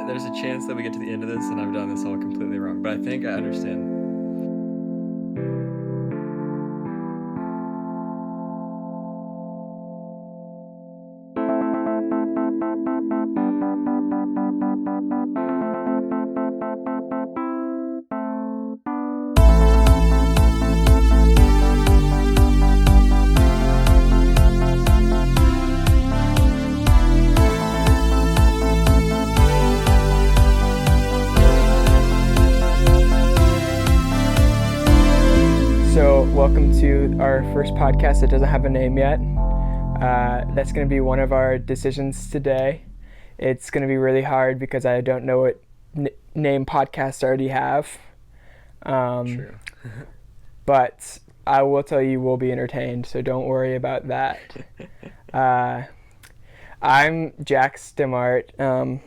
there's a chance that we get to the end of this and I've done this all completely wrong, but I think I understand. Welcome to our first podcast that doesn't have a name yet. That's going to be one of our decisions today. It's going to be really hard because I don't know what name podcasts already have. True. But I will tell you we'll be entertained, so don't worry about that. I'm Jack Stimmart.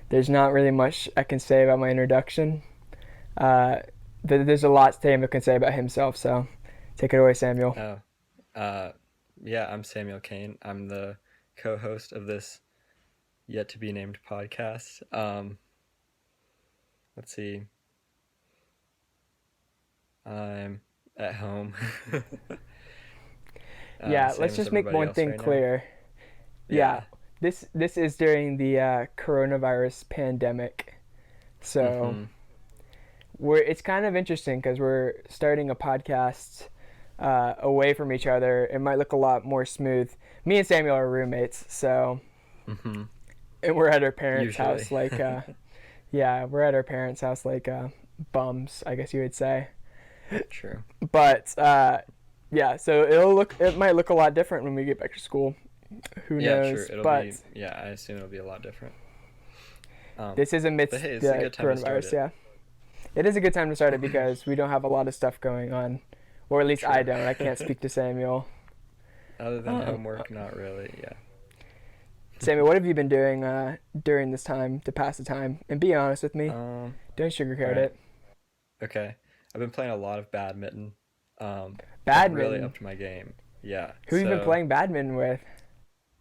There's not really much I can say about my introduction. There's a lot Samuel can say about himself, so take it away, Samuel. Yeah, I'm Samuel Kane. I'm the co-host of this yet-to-be-named podcast. Let's see. I'm at home. Let's just make one thing clear. Yeah, this is during the coronavirus pandemic, so... It's kind of interesting because we're starting a podcast away from each other. It might look a lot more smooth. Me and Samuel are roommates, so and we're at our parents' house like we're at our parents' house like bums, I guess you would say. True. But so it might look a lot different when we get back to school. Who knows? Sure. I assume it'll be a lot different. This is amidst the coronavirus, yeah. It is a good time to start it because we don't have a lot of stuff going on. Or at least I don't. I can't speak to Samuel. Other than homework, not really, yeah. Samuel, what have you been doing during this time to pass the time? And be honest with me. Don't sugarcoat it. Okay. I've been playing a lot of badminton. Badminton? Really up to my game. Yeah. Who have you been playing badminton with?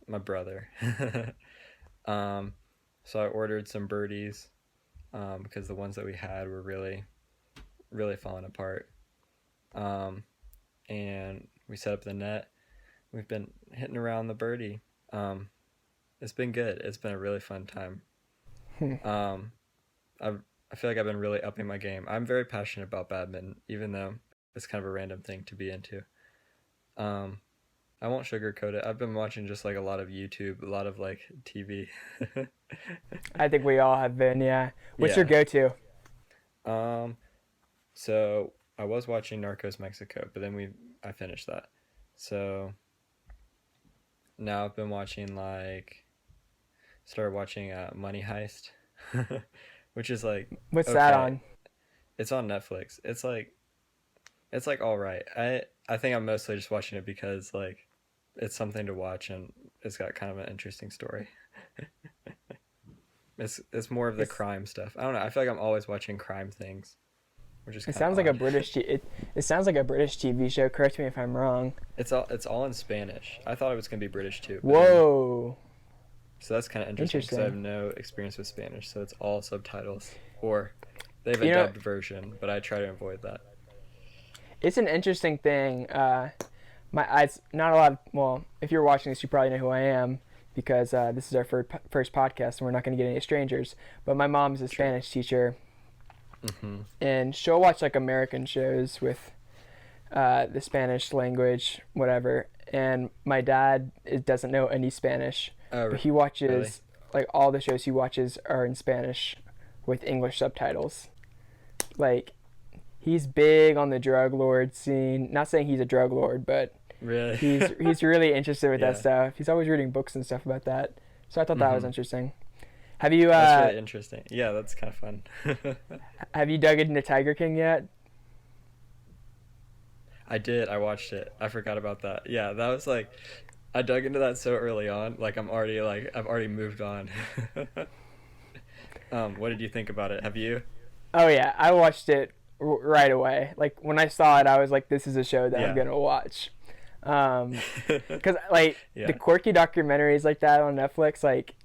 My brother. So I ordered some birdies. Because the ones that we had were really, really falling apart. And we set up the net. We've been hitting around the birdie. It's been good. It's been a really fun time. I feel like I've been really upping my game. I'm very passionate about badminton, even though it's kind of a random thing to be into. I won't sugarcoat it. I've been watching just like a lot of YouTube, a lot of like TV. I think we all have been, yeah. What's your go-to? So I was watching Narcos Mexico, but then I finished that. So now I've been watching started watching Money Heist, which is like... What's that on? It's on Netflix. It's like all right. I think I'm mostly just watching it because like it's something to watch and it's got kind of an interesting story. It's more of the crime stuff. I don't know. I feel like I'm always watching crime things, which is. It sounds like a British. It sounds like a British TV show. Correct me if I'm wrong. It's all in Spanish. I thought it was gonna be British too. Whoa. So that's kind of interesting because I have no experience with Spanish, so it's all subtitles or they have a dubbed version, but I try to avoid that. It's an interesting thing. It's not a lot. Well, if you're watching this, you probably know who I am. Because this is our first podcast and we're not going to get any strangers. But my mom's a Spanish teacher. And she'll watch like American shows with the Spanish language, whatever. And my dad doesn't know any Spanish. But he watches, like all the shows he watches are in Spanish with English subtitles. Like, he's big on the drug lord scene. Not saying he's a drug lord, but... Really? He's really interested with that stuff. He's always reading books and stuff about that. So I thought that was interesting. Have you That's really interesting. Yeah, that's kind of fun. Have you dug into Tiger King yet? I did. I watched it. I forgot about that. Yeah, that was like I dug into that so early on. Like I've already moved on. What did you think about it? Have you? Oh yeah, I watched it right away. Like when I saw it, I was like, this is a show that I'm gonna watch. Because like the quirky documentaries like that on Netflix, like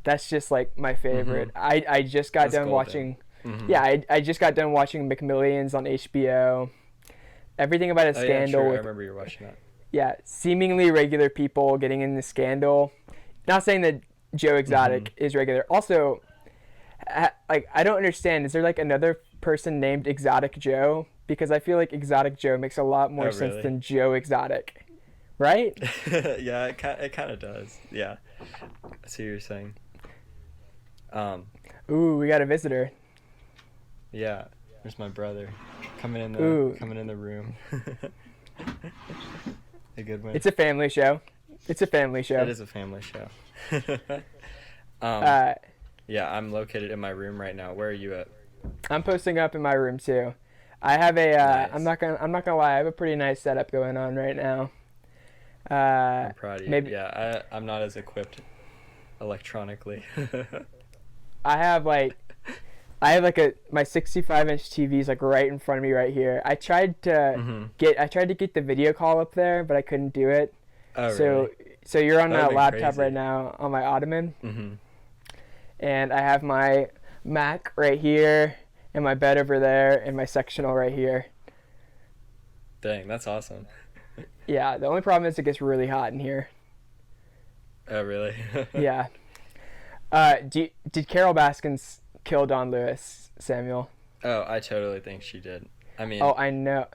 That's just like my favorite. I just got done watching. Yeah, I just got done watching McMillions on HBO. Everything about a scandal. Yeah, sure. I remember you were watching that. Yeah, seemingly regular people getting in the scandal. Not saying that Joe Exotic is regular. Also, like, I don't understand. Is there like another person named Exotic Joe? Because I feel like Exotic Joe makes a lot more sense than Joe Exotic, right? Yeah, it kind of does. Yeah, I see what you're saying. Ooh, we got a visitor. Yeah, there's my brother coming in the room. A good one. It's a family show. It's a family show. It is a family show. Yeah, I'm located in my room right now. Where are you at? I'm posting up in my room too. I have a. Nice. I'm not gonna lie. I have a pretty nice setup going on right now. I'm proud of you. Yeah, I'm not as equipped electronically. I have like my 65-inch TV is like right in front of me right here. I tried to get the video call up there, but I couldn't do it. Oh, really? So you're on a laptop crazy. right now on my ottoman, and I have my Mac right here, and my bed over there, and my sectional right here. Dang, that's awesome. Yeah, the only problem is it gets really hot in here. Oh, really? Yeah. Did Carol Baskins kill Don Lewis, Samuel? Oh, I totally think she did. I mean... Oh, I know.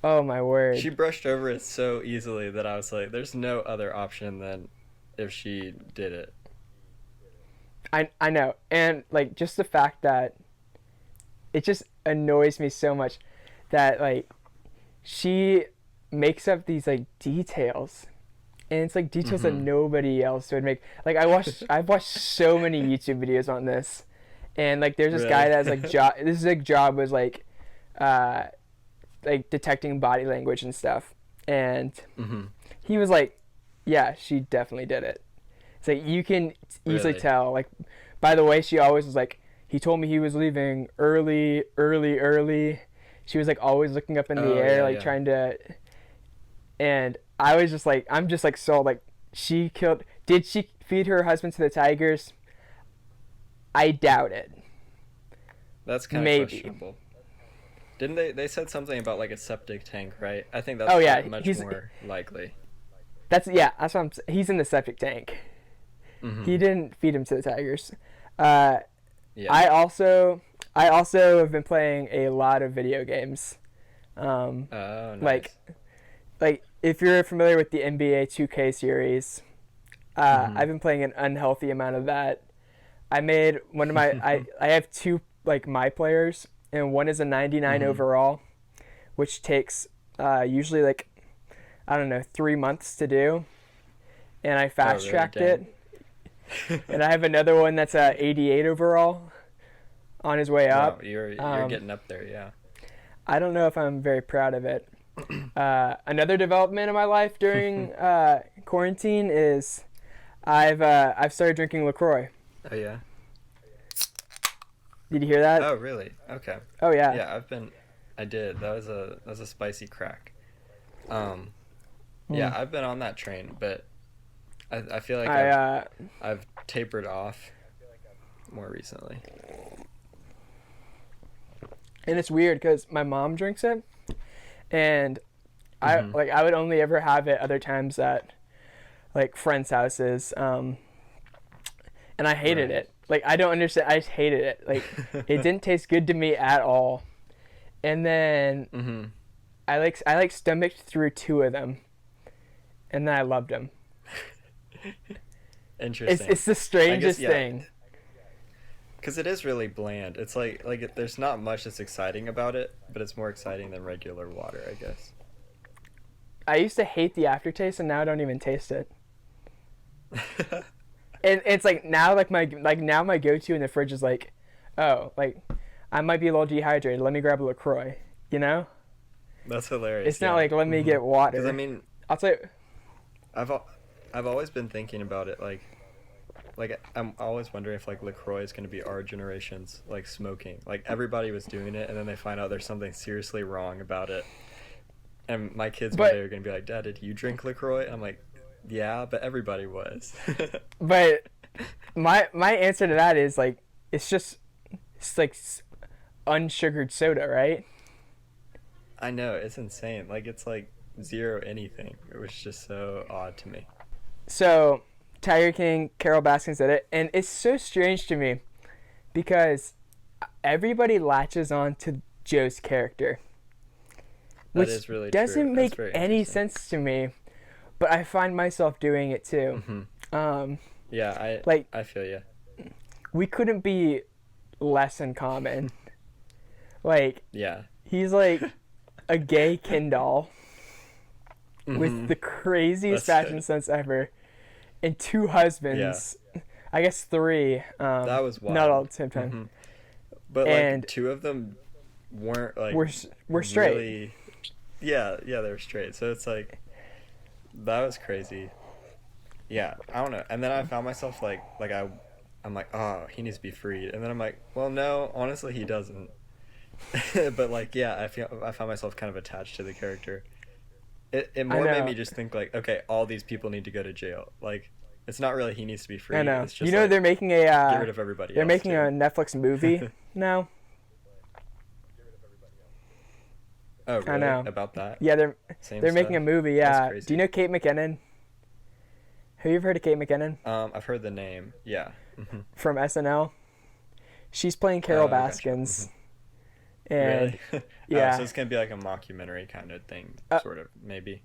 Oh, my word. She brushed over it so easily that I was like, there's no other option than if she did it. I know. And, like, just the fact that it just annoys me so much that, like, she makes up these, like, details. And it's, like, details that nobody else would make. Like, I've watched so many YouTube videos on this. And, like, there's this guy that's, like, job was, like detecting body language and stuff. And he was like, yeah, she definitely did it. It's like, you can easily tell. Like, by the way, she always was like, he told me he was leaving early. She was, like, always looking up in the air, trying to... And I was just like, I'm just like, so, like, did she feed her husband to the tigers? I doubt it. That's kind of questionable. Didn't they said something about, like, a septic tank, right? I think that's much more likely. That's what he's in the septic tank. He didn't feed him to the tigers. I also have been playing a lot of video games. Nice. Like if you're familiar with the NBA 2K series, I've been playing an unhealthy amount of that. I made one of my I have two, like, my players, and one is a 99 overall, which takes usually, like, I don't know, 3 months to do, and I fast tracked it. And I have another one that's a 88 overall on his way up. Wow, you're getting up there, yeah. I don't know if I'm very proud of it. Another development in my life during quarantine is I've started drinking LaCroix. Oh, yeah? Did you hear that? Oh, really? Okay. Oh, yeah. Yeah, I did. That was a spicy crack. Yeah, I've been on that train, but I feel like I've tapered off more recently. And it's weird because my mom drinks it, and I would only ever have it other times at, like, friends' houses, and I hated it. Like, I don't understand. I just hated it. Like, it didn't taste good to me at all. And then I stomached through 2 of them, and then I loved them. Interesting. It's the strangest thing. Because it is really bland. It's like there's not much that's exciting about it, but it's more exciting than regular water, I guess. I used to hate the aftertaste, and now I don't even taste it. And it's like now, my go-to in the fridge is like, oh, like, I might be a little dehydrated. Let me grab a LaCroix. You know? That's hilarious. It's not like, let me get water. Because, I mean, I'll tell you. I've always been thinking about it, like I'm always wondering if, like, LaCroix is going to be our generation's, like, smoking. Like, everybody was doing it, and then they find out there's something seriously wrong about it. And my kids one day are going to be like, Dad, did you drink LaCroix? And I'm like, yeah, but everybody was. But my answer to that is like it's like unsugared soda, right? I know, it's insane. Like, it's like zero anything. It was just so odd to me. So Tiger King, Carol Baskins did it, and it's so strange to me because everybody latches on to Joe's character, That which is really doesn't true. make That's very any interesting. sense to me, but I find myself doing it too. Yeah, Like I feel you. we couldn't be less in common. Like Yeah. he's like a gay Ken doll with Mhm. the craziest That's fashion good. sense ever, and two husbands. I guess three. That was wild. Not all at the same time. Mhm. But And like two of them weren't like we're straight. really, yeah, they were straight. So it's like that was crazy. Yeah, I don't know. And then I found myself I'm like, oh, he needs to be freed. And then I'm like, well, no, honestly, he doesn't. But like, yeah, I found myself kind of attached to the character. It more made me just think like, okay, all these people need to go to jail. Like, it's not really he needs to be free. I know. It's just You know like, they're making a get rid of everybody. they're else, making too. a Netflix movie now. Oh, really? I know. About that? Yeah, Same they're making a stuff? movie. That's Yeah. crazy. Do you know Kate McKinnon? Have you ever heard of Kate McKinnon I've heard the name. Yeah. Mhm. from SNL? She's playing Carol Gotcha. Baskins. And Really? yeah. So it's gonna be like a mockumentary kind of thing, sort of, maybe.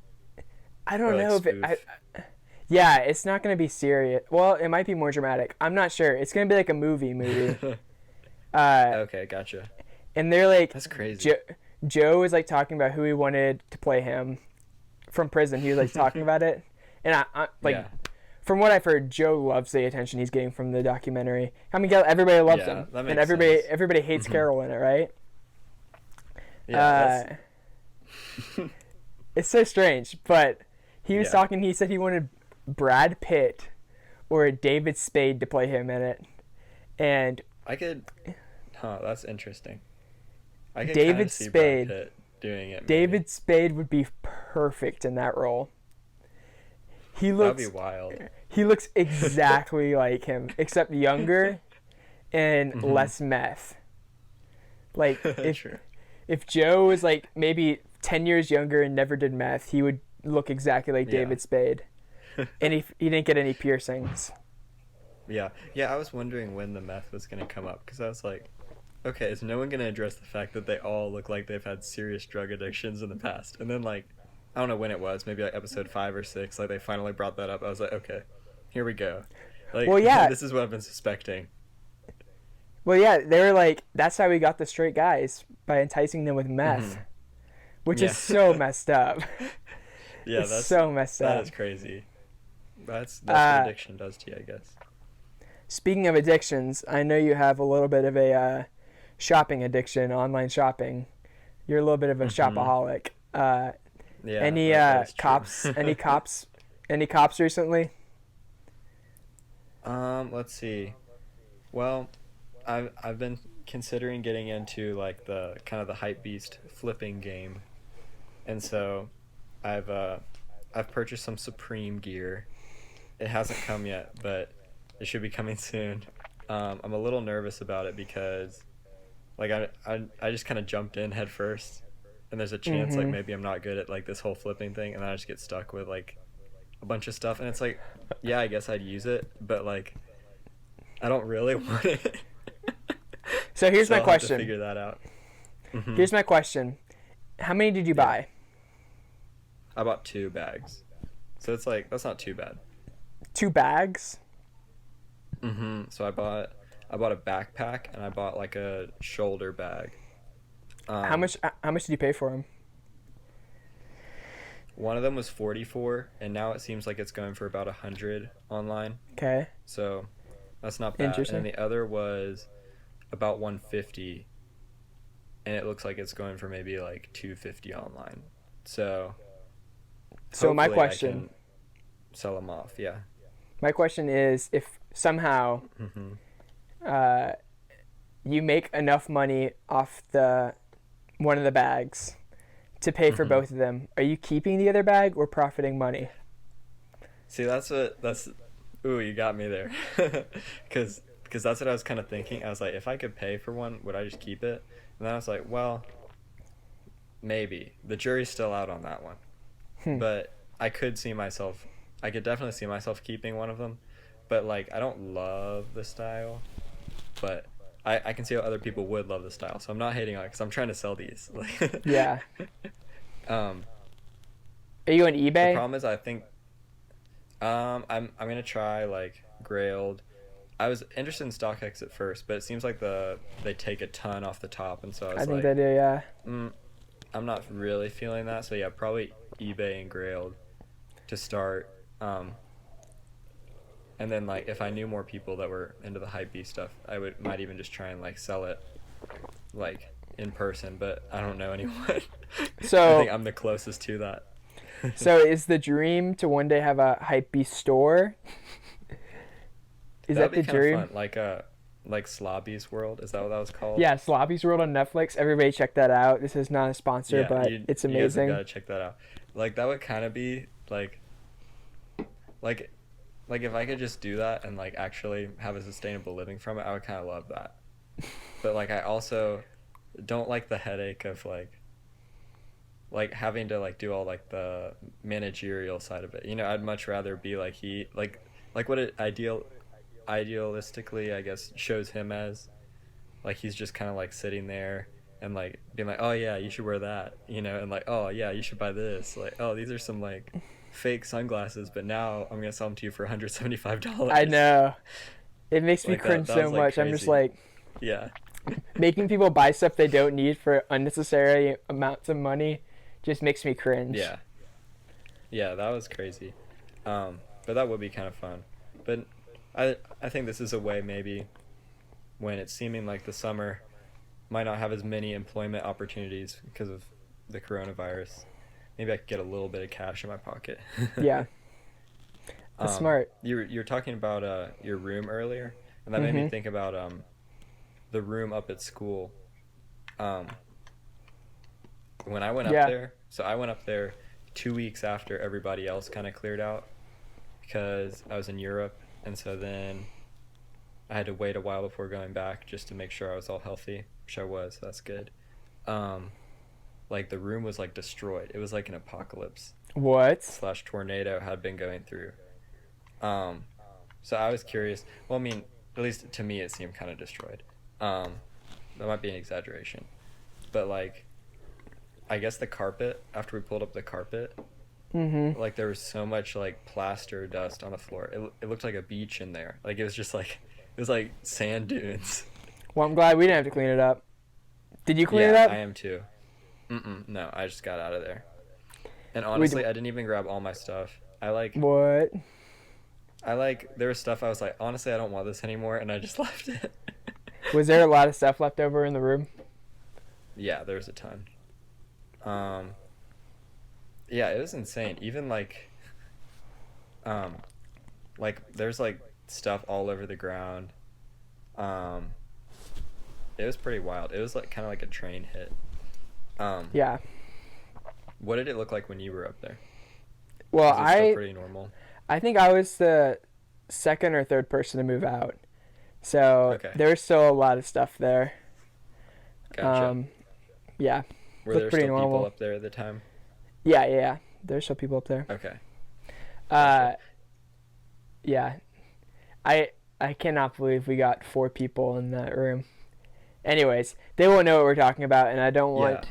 I don't Or, like, know if spoof. yeah, it's not going to be serious. Well, it might be more dramatic. I'm not sure. It's going to be like a movie. Okay, gotcha. And they're like That's crazy. Joe was like talking about who he wanted to play him from prison. He was like talking about it. And I like Yeah. from what I've heard, Joe loves the attention he's getting from the documentary. I mean, everybody loves Yeah, him. that And makes everybody sense. everybody hates Carol in it, right? Yeah, It's so strange, but he was Yeah. talking. He said he wanted Brad Pitt or David Spade to play him in it, and I could. Huh, that's interesting. I could David kinda see Spade. Brad Pitt doing it. Maybe. David Spade would be perfect in that role. He That'd looks be wild. he looks exactly like him, except younger and less meth. Like True. if Joe was like maybe 10 years younger and never did meth, he would look exactly like Yeah. David Spade. And he didn't get any piercings. Yeah, I was wondering when the meth was gonna come up because I was like, okay, is no one gonna address the fact that they all look like they've had serious drug addictions in the past? And then like, I don't know when it was, maybe like episode 5 or 6, like they finally brought that up. I was like, okay, here we go. Like, Well, yeah. this is what I've been suspecting. Well, yeah, they were like, that's how we got the straight guys, by enticing them with meth, which Yeah. is so messed up. Yeah, It's that's so messed that up. is crazy. That's what addiction does to you, I guess. Speaking of addictions, I know you have a little bit of a shopping addiction, online shopping. You're a little bit of a shopaholic. Yeah. Any that is true. cops? Any cops recently? Let's see. Well, I've been considering getting into like the kind of the Hypebeast flipping game, and so I've purchased some Supreme gear. It hasn't come yet, but it should be coming soon. I'm a little nervous about it because, like, I just kind of jumped in head first, and there's a chance like maybe I'm not good at like this whole flipping thing, and then I just get stuck with like a bunch of stuff, and it's like, yeah, I guess I'd use it, but like, I don't really want it. So here's my I'll have to question. figure that out. Here's my question. How many did you buy? I bought 2 bags, so it's like that's not too bad. 2 bags? So I bought a backpack and I bought like a shoulder bag. How much did you pay for them? One of them was 44, and now it seems like it's going for about 100 online. Okay. So that's not bad. Interesting. And the other was about 150, and it looks like it's going for maybe like 250 online. So my hopefully I question. can sell them off. Yeah. My question is, if somehow you make enough money off one of the bags to pay for both of them, are you keeping the other bag or profiting money? See, that's Ooh, you got me there. Because that's what I was kind of thinking. I was like, if I could pay for one, would I just keep it? And then I was like, well, maybe. The jury's still out on that one. But I could definitely see myself keeping one of them. But, like, I don't love the style. But I can see how other people would love the style. So I'm not hating on it because I'm trying to sell these. Yeah. Are you on eBay? The problem is I think I'm gonna try like Grailed. I was interested in StockX at first, but it seems like they take a ton off the top, and so I think they do, yeah. I'm not really feeling that. So yeah, probably eBay and Grailed to start. And then like if I knew more people that were into the Hypebeast stuff, might even just try and like sell it like in person, but I don't know anyone. So I think I'm the closest to that. So is the dream to one day have a Hypebeast store? Is that the dream? Fun. Like Slobby's World, is that what that was called? Yeah, Slobby's World on Netflix. Everybody check that out. This is not a sponsor, but it's amazing. You guys have got to check that out. Like that would kind of be like if I could just do that and like actually have a sustainable living from it, I would kind of love that. But like I also don't like the headache of like having to like do all like the managerial side of it. You know, I'd much rather be like what it idealistically I guess shows him as, like he's just kind of like sitting there and like being like, oh yeah, you should wear that, you know, and like, oh yeah, you should buy this, like, oh, these are some like fake sunglasses, but now I'm gonna sell them to you for $175. I know, it makes me cringe so much. Crazy. I'm just like, yeah, making people buy stuff they don't need for unnecessary amounts of money just makes me cringe. Yeah, that was crazy. But that would be kind of fun. But I think this is a way maybe when it's seeming like the summer might not have as many employment opportunities because of the coronavirus. Maybe I could get a little bit of cash in my pocket. Yeah. That's smart. You were talking about your room earlier, and that made me think about the room up at school. When I went up there, so I went up there 2 weeks after everybody else kind of cleared out because I was in Europe, and so then I had to wait a while before going back just to make sure I was all healthy, which I was. So that's good. Like the room was like destroyed. It was like an apocalypse. What? / tornado had been going through. So I was curious. Well, I mean, at least to me it seemed kind of destroyed. That might be an exaggeration, but like, I guess the carpet, after we pulled up the carpet, like there was so much like plaster dust on the floor. It looked like a beach in there. Like it was just like, it was like sand dunes. Well, I'm glad we didn't have to clean it up. Did you clean it up? I am too. No, I just got out of there. And honestly, I didn't even grab all my stuff. What? There was stuff I was like, honestly, I don't want this anymore, and I just left it. Was there a lot of stuff left over in the room? Yeah, there was a ton. Yeah, it was insane. Even like there's like stuff all over the ground. It was pretty wild. It was like kind of like a train hit. Yeah. What did it look like when you were up there? Well, was it still pretty normal? I think I was the second or third person to move out, so there's still a lot of stuff there. Gotcha. Yeah. Were there still people up there at the time? Yeah. There's still people up there. Okay. Yeah. I cannot believe we got 4 people in that room. Anyways, they won't know what we're talking about, and I don't want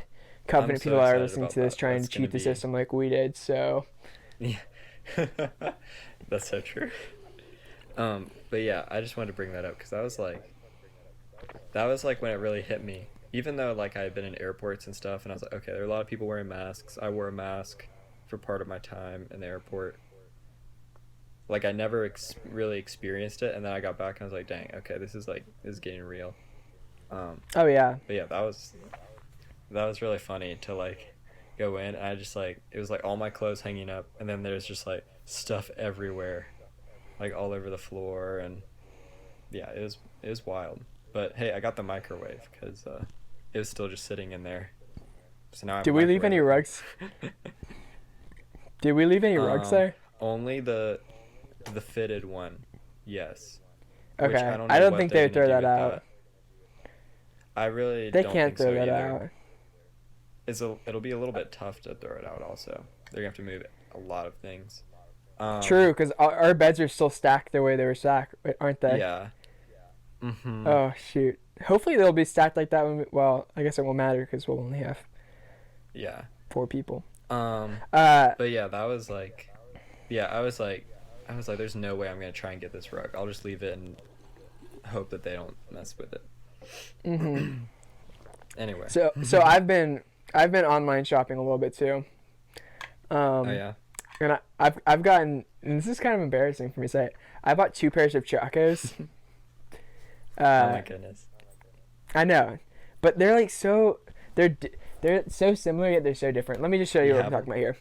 confident people that are listening to this trying to cheat the system like we did, so. Yeah. That's so true. But yeah, I just wanted to bring that up because that was like when it really hit me. Even though like I had been in airports and stuff, and I was like, okay, there are a lot of people wearing masks. I wore a mask for part of my time in the airport. Like I never really experienced it, and then I got back and I was like, dang, okay, this is getting real. Oh yeah. But yeah, that was really funny to like go in, and I just like, it was like all my clothes hanging up, and then there's just like stuff everywhere, like all over the floor, and yeah, it was wild. But hey, I got the microwave because it was still just sitting in there. So now Did we leave any rugs? Did we leave any rugs there? Only the the fitted one, yes. Okay. Which I don't I know don't what think they're they would gonna throw do that with out. that. I really They don't can't think so throw that either. out. It'll be a little bit tough to throw it out also. They're gonna have to move a lot of things. True, because our beds are still stacked the way they were stacked, aren't they? Yeah. Mm-hmm. Oh, shoot. Hopefully they'll be stacked like that when well, I guess it won't matter because we'll only have Yeah. 4 people. But yeah, that was like, yeah, I was like, there's no way I'm gonna try and get this rug. I'll just leave it and hope that they don't mess with it. Mm-hmm. Anyway. So I've been online shopping a little bit too. Oh yeah. And I've gotten, and this is kind of embarrassing for me to say, I bought 2 pairs of Chacos. Oh my goodness. I know, but they're like they're so similar yet they're so different. Let me just show you what I'm talking about here.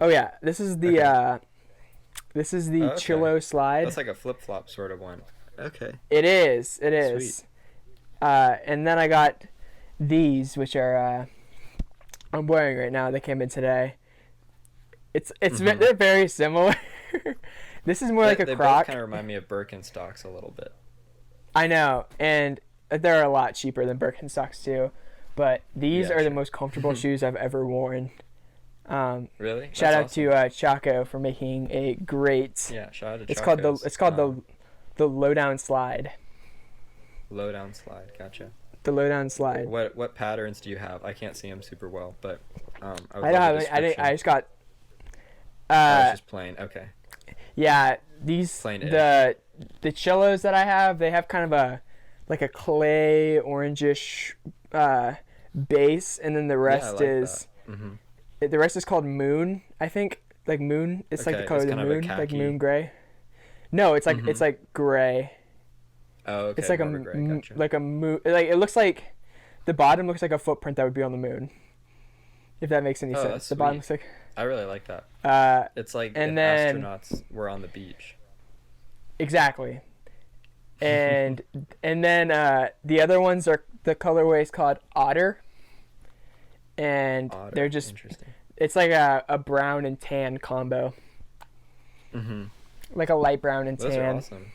Oh yeah, this is the Okay. Chillo slide. That's like a flip flop sort of one. Okay. It is. Sweet. And then I got these, which are I'm wearing right now. They came in today. They're very similar. This is more like a they Croc. both kind of remind me of Birkenstocks a little bit. I know, and they're a lot cheaper than Birkenstocks too, but these are the most comfortable shoes I've ever worn. Really? Shout out awesome. to Chaco for making a great. Yeah, shout out to It's Chacos. called the lowdown slide. Lowdown slide. Gotcha. The lowdown slide. What patterns do you have? I can't see them super well, but I would I love don't a have. description. I just got. Oh, it's just plain. Okay. Yeah, these Plain-ish. the Chillos that I have, they have kind of a clay orangish base, and then the rest is the rest is called Moon. I think like Moon. It's like the color of the moon, like moon gray. No, it's like gray. Oh, okay. It's like gray. Gotcha. like a moon. Like it looks like the bottom looks like a footprint that would be on the moon. If that makes any sense. The bottom looks like. I really like that. It's like and if then, astronauts were on the beach. Exactly. And then the other ones are the colorway is called Otter. And they're just interesting. It's like a brown and tan combo. Mhm. Like a light brown and tan. Those are awesome.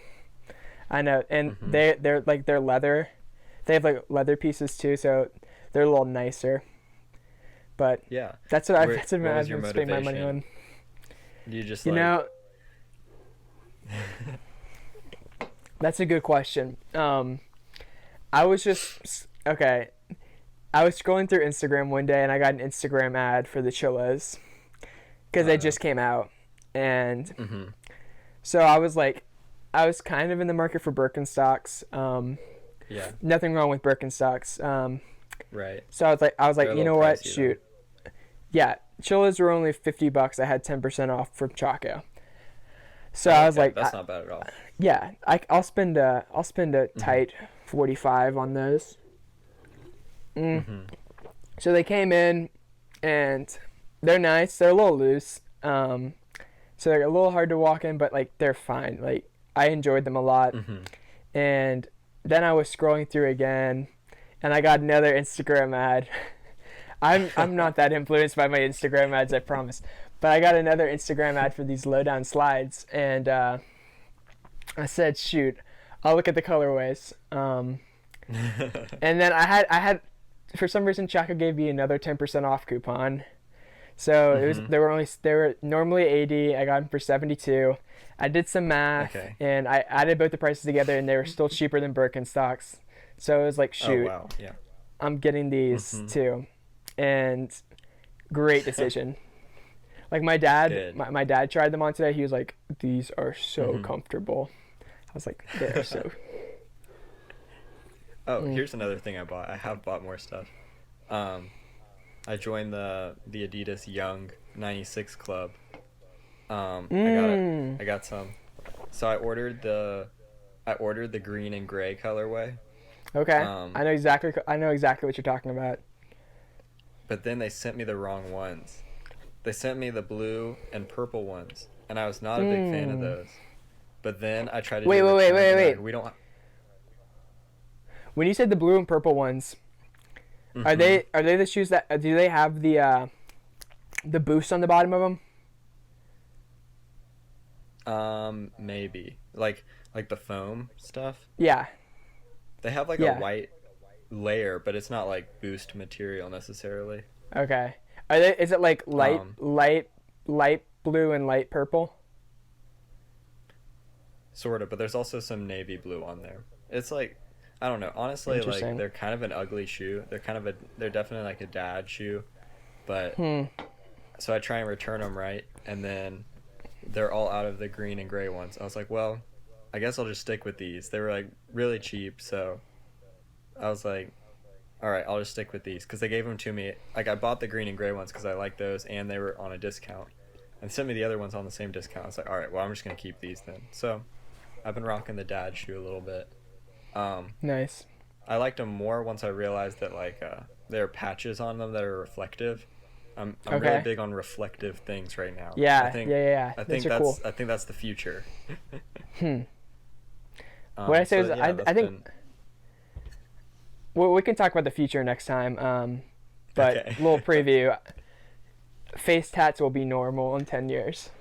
I know, and they're leather. They have like leather pieces too, so they're a little nicer. But yeah, that's what I've been spending my money on. You just That's a good question. I was scrolling through Instagram one day and I got an Instagram ad for the Chillos because they just came out, and so I was kind of in the market for Birkenstocks. Yeah. Nothing wrong with Birkenstocks. Right. So I was like, you know what? Pricey, Shoot. Yeah, Chillos were only $50. I had 10% off from Chaco. So I was like, that's not bad at all. Yeah, I'll spend a tight 45 on those. So they came in, and they're nice. They're a little loose. So they're a little hard to walk in, but like they're fine. Like I enjoyed them a lot. And then I was scrolling through again, and I got another Instagram ad. I'm not that influenced by my Instagram ads, I promise. But I got another Instagram ad for these lowdown slides, and I said, "Shoot, I'll look at the colorways." And then I had, for some reason, Chaco gave me another 10% off coupon. So it was they were normally 80. I got them for 72. I did some math, and I added both the prices together, and they were still cheaper than Birkenstocks. So it was like, shoot, oh, wow. Yeah. I'm getting these too. And great decision. Like my dad, my dad tried them on today. He was like, "These are so comfortable." I was like, "They're so." Oh, here's another thing I bought. I have bought more stuff. I joined the Adidas Young 96 Club. I got some. So I ordered the green and gray colorway. Okay. I know exactly what you're talking about. But then they sent me the wrong ones. They sent me the blue and purple ones, and I was not a big fan of those. But then I tried to wait. We don't. When you said the blue and purple ones, are they the shoes that do they have the boost on the bottom of them? Maybe like the foam stuff. Yeah. They have like a Yeah. white layer, but it's not like boost material necessarily. Okay. Are they? Is it like Um, light blue and light purple? Sort of, but there's also some navy blue on there. It's like, I don't know. Honestly, like Interesting. they're kind of an ugly shoe. They're definitely like a dad shoe, but Hmm. so I try and return them right, and then they're all out of the green and gray ones. I was like, well, I guess I'll just stick with these. They were like really cheap, so I was like, all right, I'll just stick with these because they gave them to me. Like I bought the green and gray ones because I like those, and they were on a discount, and sent me the other ones on the same discount. I was like, all right, well, I'm just gonna keep these then. So I've been rocking the dad shoe a little bit. Um, Nice. I liked them more once I realized that like there are patches on them that are reflective. I'm really Okay. big on reflective things right now. Yeah. Yeah. I Those think are cool. that's the future. Hmm. What I say So is, yeah, I think we can talk about the future next time. But Okay. little preview: face tats will be normal in 10 years.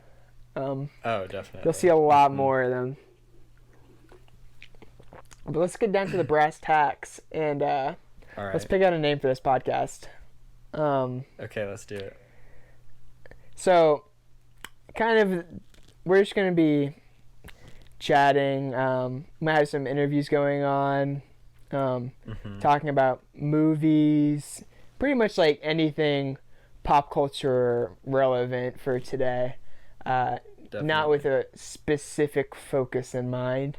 Oh, definitely. You'll see a lot Mhm. more of them. But let's get down to the brass tacks and All right. let's pick out a name for this podcast. Okay, let's do it. So, kind of, we're just gonna be chatting. Might have some interviews going on. Mhm. Talking about movies, pretty much like anything pop culture relevant for today. Not Definitely. with a specific focus in mind.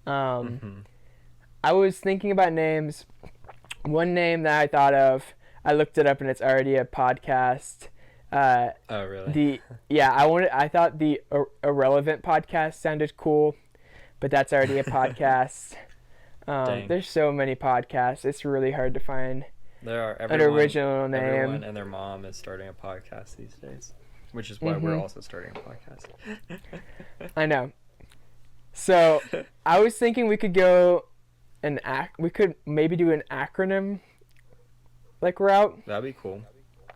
Mhm. I was thinking about names. One name that I thought of, I looked it up and it's already a podcast. Oh, really? I thought the Irrelevant podcast sounded cool, but that's already a podcast. Dang. There's so many podcasts. It's really hard to find There are an original name. everyone and their mom is starting a podcast these days, which is why we're Mhm. also starting a podcast. I know. So I was thinking we could go we could maybe do an acronym like route, That'd be cool.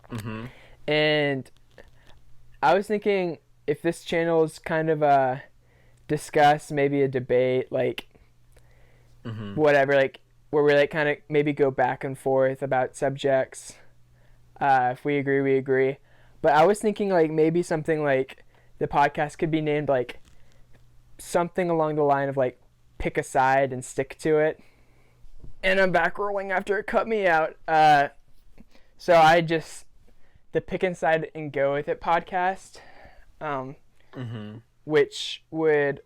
Mhm. and I was thinking if this channel is kind of discuss maybe a debate like Mhm. whatever, like where we like kind of maybe go back and forth about subjects. If we agree, we agree. But I was thinking like maybe something like the podcast could be named like something along the line of like pick a side and stick to it. And I'm back rolling after it cut me out. So I just the pick a side and go with it podcast, Mhm. which would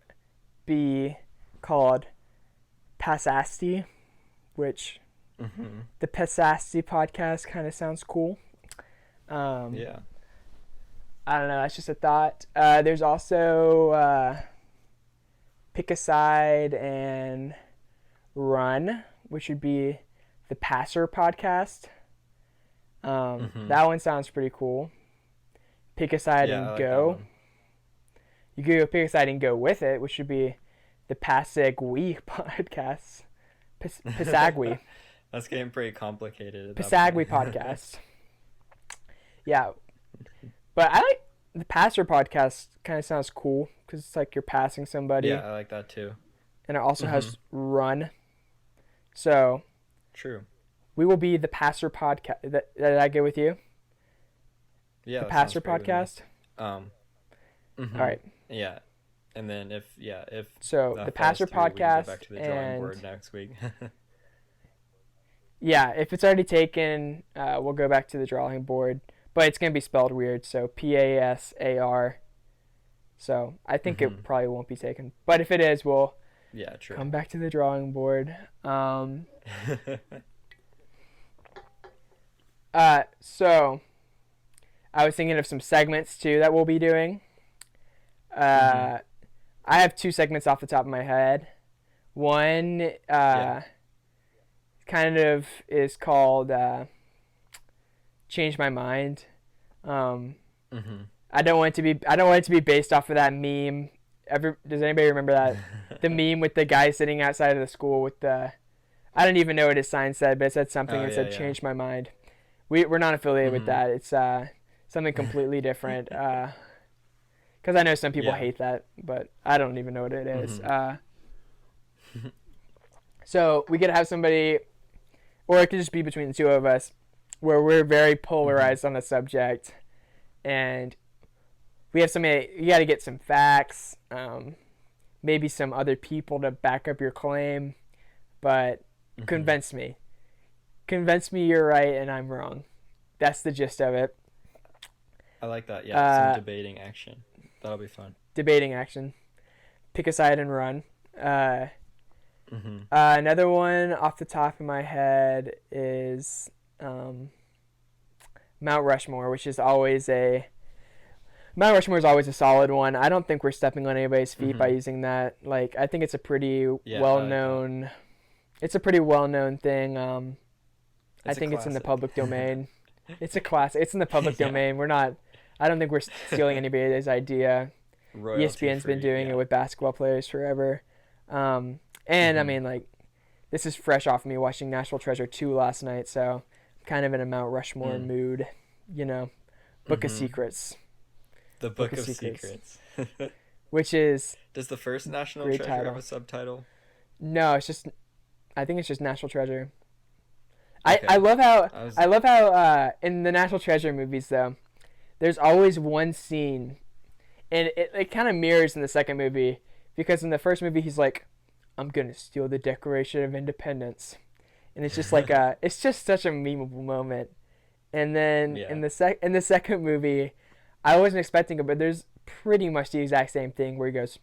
be called Pasasti, which Mhm. the Pasasti podcast kind of sounds cool. Yeah. I don't know. That's just a thought. There's also pick a side and run, which would be the PASAR Podcast. That one sounds pretty cool. Pick a side Yeah, I and like that go. one. You could go pick a side and go with it, which would be the Pasagui Podcast. Pasagui. That's getting pretty complicated. At that Pasagui point. Podcast. Yeah. But I like the Passer Podcast. Kind of sounds cool because it's like you're passing somebody. Yeah, I like that too. And it also has run. So True. we will be the Passer Podcast. Did I go with you? Yeah. The that sounds Passer great with me. Podcast. Mhm. All right. Yeah, and then if So that the falls Passer through, we can go Podcast back to the drawing and board next week. yeah, if it's already taken, we'll go back to the drawing board. But it's gonna be spelled weird, so PASAR. So I think it probably won't be taken. But if it is, we'll Yeah, true. come back to the drawing board. So I was thinking of some segments too that we'll be doing. I have two segments off the top of my head. One kind of is called "Change My Mind." I don't want it to be based off of that meme. Does anybody remember that? The meme with the guy sitting outside of the school with the, I don't even know what his sign said, but it said something that said "Change my mind." We're not affiliated with that. It's something completely different. because I know some people Yeah. hate that, but I don't even know what it is. Mm-hmm. So we could have somebody, or it could just be between the two of us, where we're very polarized on a subject, and we have somebody. You got to get some facts, maybe some other people to back up your claim, but convince me. Convince me you're right and I'm wrong. That's the gist of it. I like that. Yeah, some debating action. That'll be fun. Debating action. Pick a side and run. Another one off the top of my head is Mount Rushmore, which is always Mount Rushmore is always a solid one. I don't think we're stepping on anybody's feet by using that. Like, I think it's a pretty well-known. It's a pretty well-known thing. I think it's in the public domain. It's a classic. It's in the public domain. We're not. I don't think we're stealing anybody's idea. ESPN's been doing it with basketball players forever. I mean, like, this is fresh off of me watching National Treasure 2 last night, so I'm kind of in a Mount Rushmore mood. You know, Book of Secrets. The Book of Secrets. Which is. Does the first National Treasure have a subtitle? No, it's just. I think it's just National Treasure. Okay. I love how in the National Treasure movies though, there's always one scene, and it kind of mirrors in the second movie, because in the first movie he's like, I'm gonna steal the Declaration of Independence, and it's just like it's just such a memeable moment. And then in the second movie, I wasn't expecting it, but there's pretty much the exact same thing where he goes,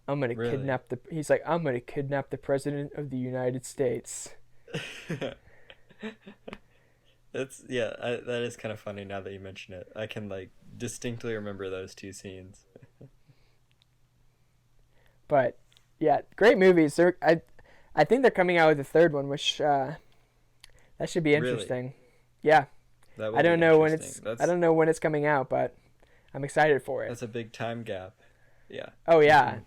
I'm gonna kidnap the President of the United States. That is kind of funny now that you mention it. I can like distinctly remember those two scenes. But yeah, great movies. I think they're coming out with a third one, which that should be interesting. Really? Yeah. I don't know when it's coming out, but I'm excited for it. That's a big time gap. Yeah. Oh yeah.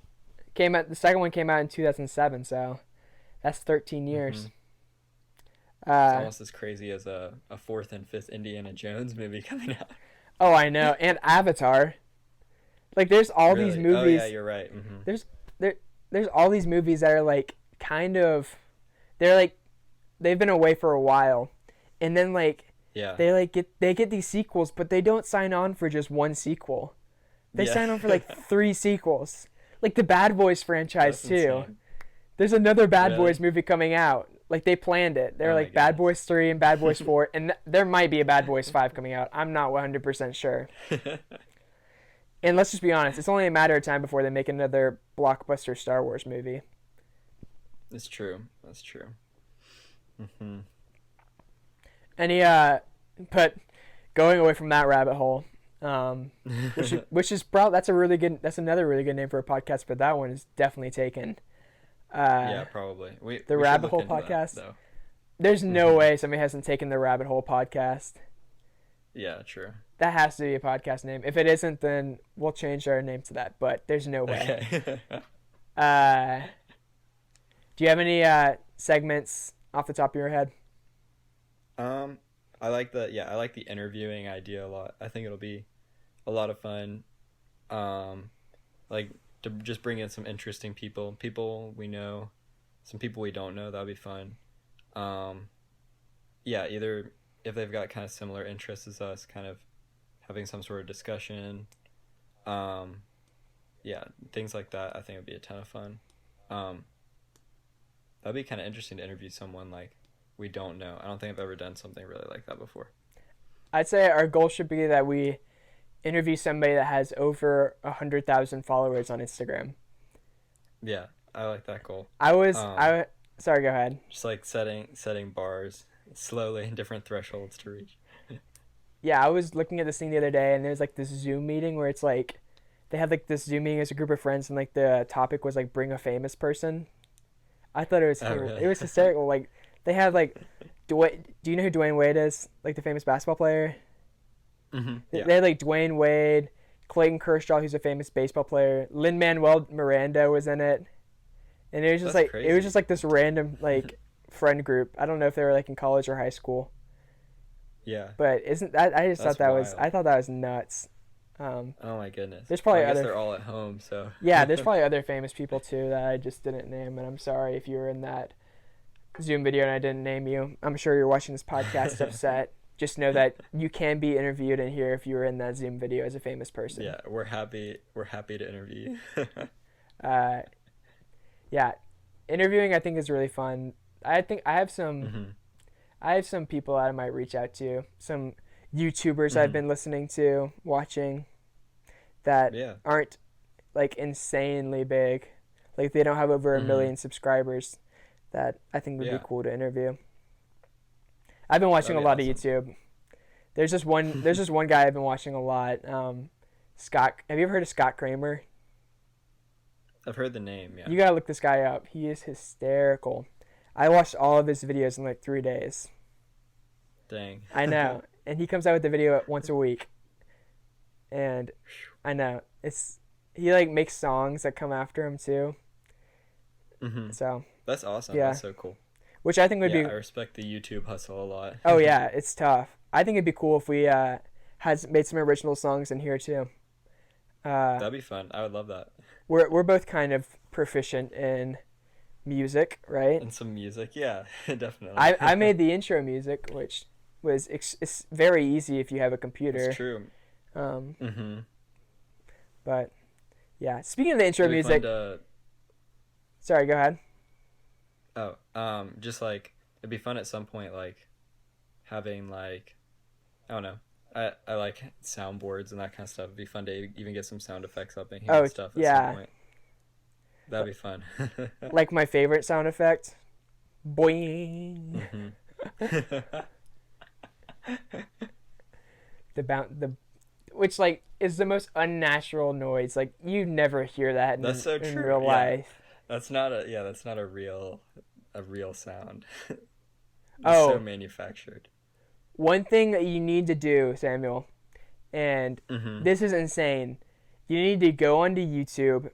The second one came out in 2007, so that's 13 years. It's almost as crazy as a fourth and fifth Indiana Jones movie coming out. Oh, I know, and Avatar. Like, there's all these movies. Oh yeah, you're right. There's all these movies that are like kind of, they've been away for a while, and then they get these sequels, but they don't sign on for just one sequel. They sign on for like 3 sequels. Like the Bad Boys franchise too. Insane. There's another Bad Boys movie coming out. Like, they planned it. They're like Bad Boys 3 and Bad Boys 4, and there might be a Bad Boys 5 coming out. I'm not 100% sure. And let's just be honest, it's only a matter of time before they make another blockbuster Star Wars movie. It's true. That's true. But going away from that rabbit hole, which is probably that's another really good name for a podcast, but that one is definitely taken. Yeah, probably. The Rabbit Hole Podcast. There's no way somebody hasn't taken the Rabbit Hole Podcast. Yeah, true. That has to be a podcast name. If it isn't, then we'll change our name to that. But there's no way. Okay. Do you have any segments off the top of your head? I like the interviewing idea a lot. I think it'll be a lot of fun. To just bring in some interesting people we know, some people we don't know. That'd be fun. Either if they've got kind of similar interests as us, kind of having some sort of discussion. Things like that. I think would be a ton of fun. That'd be kind of interesting to interview someone like we don't know. I don't think I've ever done something really like that before. I'd say our goal should be that we interview somebody that has over 100,000 followers on Instagram. Yeah, I like that goal. Sorry, go ahead. Just like setting bars slowly and different thresholds to reach. Yeah, I was looking at this thing the other day, and there's like this Zoom meeting where it's like they had like this Zoom meeting as a group of friends, and like the topic was like bring a famous person. I thought it was really? It was hysterical. Like they had like do you know who Dwayne Wade is? Like the famous basketball player. Mm-hmm. Yeah. They had like Dwayne Wade, Clayton Kershaw, who's a famous baseball player. Lin-Manuel Miranda was in it, and it was just crazy. It was just like this random like friend group. I don't know if they were like in college or high school. Yeah. But isn't that I thought that wild. was nuts. Oh my goodness. There's probably I guess other. they're all at home, so. Yeah, there's probably other famous people too that I just didn't name, and I'm sorry if you were in that Zoom video and I didn't name you. I'm sure you're watching this podcast upset. Just know that you can be interviewed in here if you were in that Zoom video as a famous person. Yeah, we're happy to interview you. Yeah, interviewing I think is really fun. I think I have some Mm-hmm. I have some people that I might reach out to, some YouTubers I've been listening to, watching that aren't like insanely big. Like they don't have over 1 million subscribers that I think would be cool to interview. I've been watching a lot of YouTube. There's just one guy I've been watching a lot. Scott, have you ever heard of Scott Kramer? I've heard the name, yeah. You gotta look this guy up. He is hysterical. I watched all of his videos in like 3 days. Dang. I know. And he comes out with a video once a week. And I know. He like makes songs that come after him too. Mm-hmm. So that's awesome. Yeah. That's so cool. Which I think would be. I respect the YouTube hustle a lot. Oh yeah, it's tough. I think it'd be cool if we had made some original songs in here too. That'd be fun. I would love that. We're both kind of proficient in music, right? And some music, yeah, definitely. I made the intro music, which was it's very easy if you have a computer. It's true. But yeah, speaking of the intro music. Sorry, go ahead. Oh, just like it'd be fun at some point, like having like I don't know. I like soundboards and that kind of stuff. It'd be fun to even get some sound effects up in here and stuff at some point. That'd be fun. Like my favorite sound effect. Boing. Which like is the most unnatural noise. Like you never hear that in real life. That's not a real sound. It's so manufactured. One thing that you need to do, Samuel, and this is insane. You need to go onto YouTube,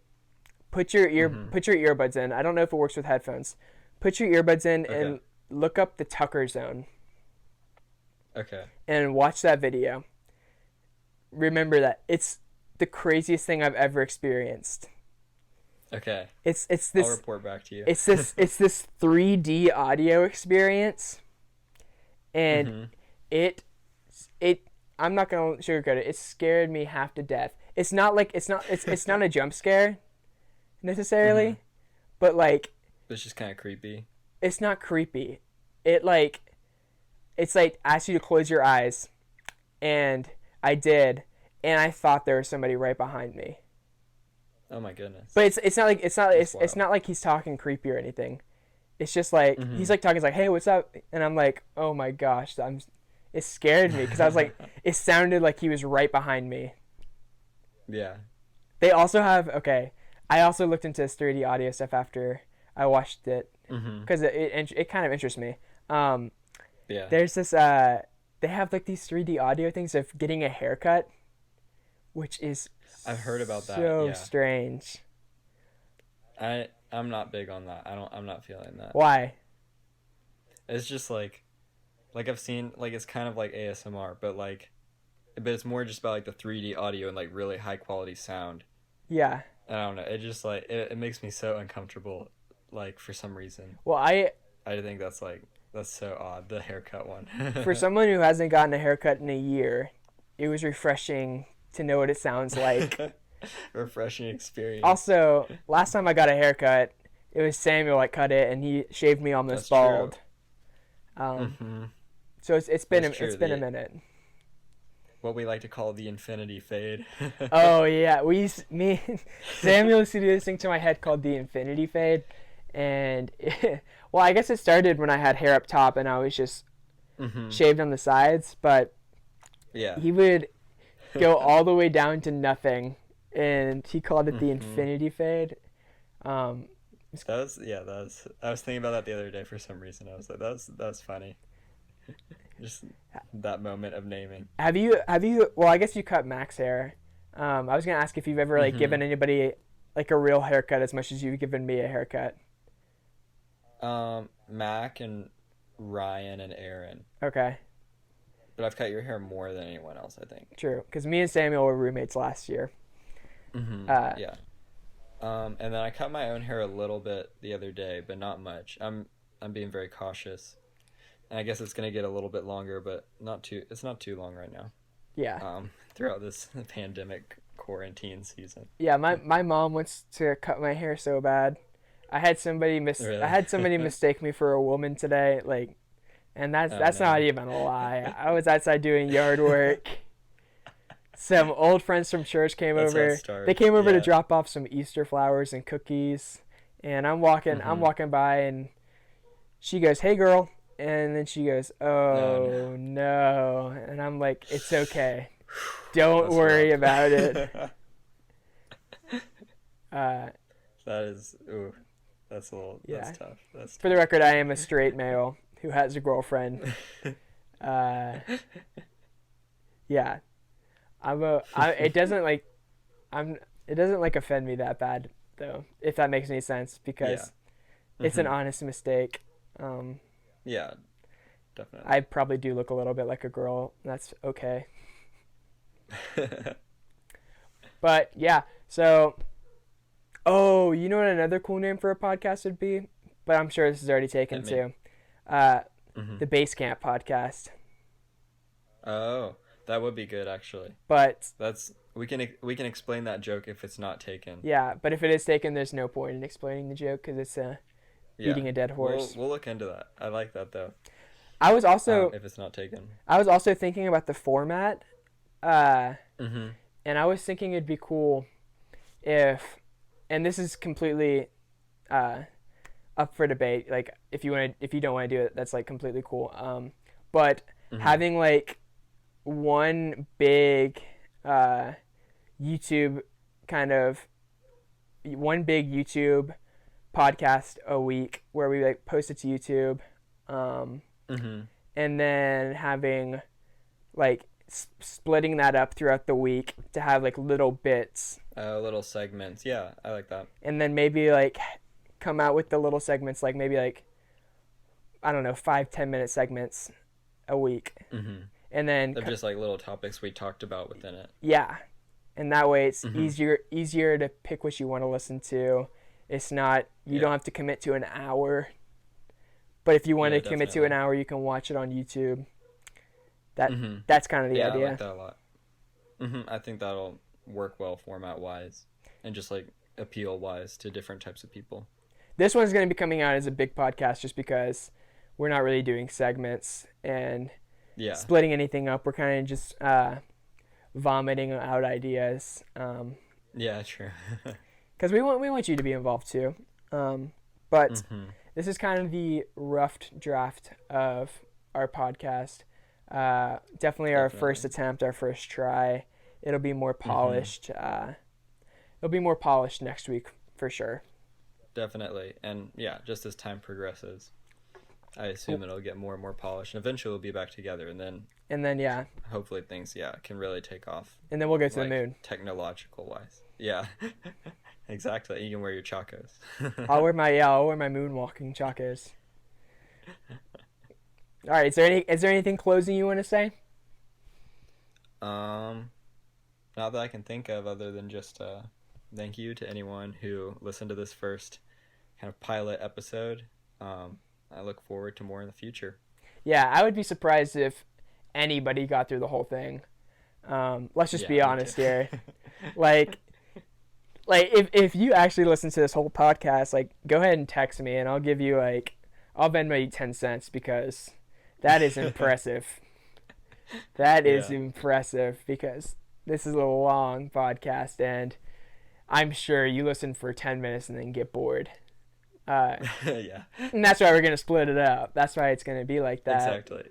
put your earbuds in. I don't know if it works with headphones. Put your earbuds in and look up the Tucker Zone. Okay. And watch that video. Remember that it's the craziest thing I've ever experienced. Okay. It's this. I'll report back to you. It's this 3D audio experience, and it I'm not gonna sugarcoat it. It scared me half to death. It's not a jump scare necessarily, but like it's just kind of creepy. It's not creepy. It's like asks you to close your eyes, and I did, and I thought there was somebody right behind me. Oh my goodness. But it's not like he's talking creepy or anything. It's just like he's like talking. He's like, "Hey, what's up?" And I'm like, "Oh my gosh!" It scared me because I was like, it sounded like he was right behind me. Yeah. They also have I also looked into this 3D audio stuff after I watched it because it kind of interests me. Yeah. There's this they have like these 3D audio things of getting a haircut, which is I've heard about that. So strange. I'm not big on that. I'm not feeling that. Why? It's just like I've seen like it's kind of like ASMR, but it's more just about like the 3D audio and like really high quality sound. Yeah. I don't know. It just like it makes me so uncomfortable, like for some reason. Well, I think that's so odd, the haircut one. For someone who hasn't gotten a haircut in a year, it was refreshing to know what it sounds like. Refreshing experience. Also, last time I got a haircut, it was Samuel that cut it, and he shaved me almost bald. So it's been a minute. What we like to call the infinity fade. Oh yeah, Samuel used to do this thing to my head called the infinity fade, and well, I guess it started when I had hair up top and I was just shaved on the sides, but yeah, he would go all the way down to nothing, and he called it the infinity fade. I was thinking about that the other day for some reason. I was like, that's funny. Just that moment of naming. Have you? Well, I guess you cut Mac's hair. I was gonna ask if you've ever given anybody like a real haircut as much as you've given me a haircut. Mac and Ryan and Aaron. Okay. but I've cut your hair more than anyone else, I think. True, because me and Samuel were roommates last year. Yeah. And then I cut my own hair a little bit the other day, but not much. I'm being very cautious. And I guess it's gonna get a little bit longer, but it's not too long right now. Yeah. Throughout this pandemic quarantine season. Yeah, my mom wants to cut my hair so bad. I had somebody Really? I had somebody mistake me for a woman today, like, and that's no. not even a lie. I was outside doing yard work. Some old friends from church came That's how it over. starts. They came over to Yeah. drop off some Easter flowers and cookies, and I'm walking by, and she goes, "Hey, girl," and then she goes, "Oh no," and I'm like, "It's okay, don't That's worry rough. about it." That is, ooh, that's a little, Yeah. that's tough. That's For the record, I am a straight male who has a girlfriend. Yeah, it doesn't offend me that bad though, if that makes any sense, because it's an honest mistake. Yeah, definitely. I probably do look a little bit like a girl. That's okay. But yeah, so, oh, you know what another cool name for a podcast would be? But I'm sure this is already taken too. The Basecamp Podcast. Oh, that would be good actually. But we can explain that joke if it's not taken. yeah, but if it is taken, there's no point in explaining the joke because it's beating a dead horse. We'll look into that. I like that though. I was also if it's not taken. I was also thinking about the format, and I was thinking it'd be cool if, and this is completely up for debate. Like if you don't want to do it, that's like completely cool. But having like one big YouTube podcast a week where we like post it to YouTube, and then having like splitting that up throughout the week to have like little bits, little segments. Yeah, I like that. and then maybe like come out with the little segments, like maybe like, I don't know, 5-10 minute segments a week, and then They're just like little topics we talked about within it. yeah, and that way it's easier to pick what you want to listen to. It's not, you don't have to commit to an hour, but if you want to commit to an hour, you can watch it on YouTube. That's kind of the idea. I like that a lot. I think that'll work well format wise and just like appeal wise to different types of people. This one's going to be coming out as a big podcast just because we're not really doing segments and splitting anything up. We're kind of just vomiting out ideas. Yeah, true. Because we want you to be involved too. But this is kind of the rough draft of our podcast. Definitely our first attempt, our first try. It'll be more polished. It'll be more polished next week for sure. Definitely. And yeah, just as time progresses, I assume it'll get more and more polished. And eventually we'll be back together, and then yeah, hopefully things can really take off. And then we'll go to the moon. Technological wise. Yeah. Exactly. You can wear your chacos. I'll wear my moonwalking chacos. All right, is there anything closing you want to say? Not that I can think of, other than just thank you to anyone who listened to this first kind of pilot episode. I look forward to more in the future. Yeah, I would be surprised if anybody got through the whole thing. Let's just be honest here. Like if you actually listen to this whole podcast, like, go ahead and text me and I'll give you I'll Venmo you 10 cents because that is impressive. That is impressive because this is a long podcast and I'm sure you listen for 10 minutes and then get bored. Yeah. And that's why we're going to split it up. That's why it's going to be like that. Exactly.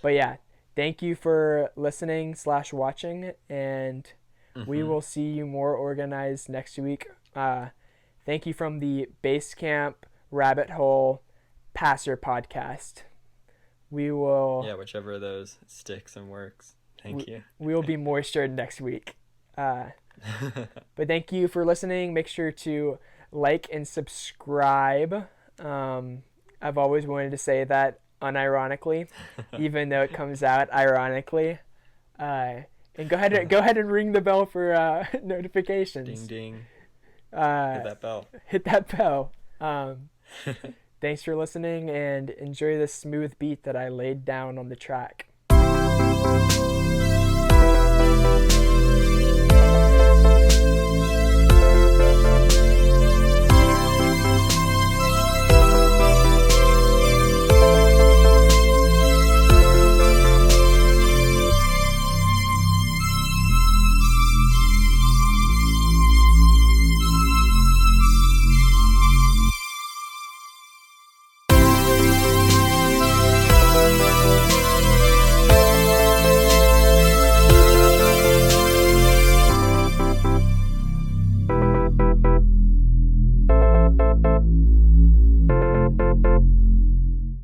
But yeah, thank you for listening / watching, and we will see you more organized next week. Thank you from the Basecamp Rabbit Hole PASAR Podcast. We will... Yeah, whichever of those sticks and works. Thank you. We will be more sure next week. But thank you for listening. Make sure to like and subscribe. I've always wanted to say that unironically, even though it comes out ironically. And go ahead and ring the bell for notifications. Ding ding. Hit that bell. Hit that bell. Thanks for listening, and enjoy the smooth beat that I laid down on the track.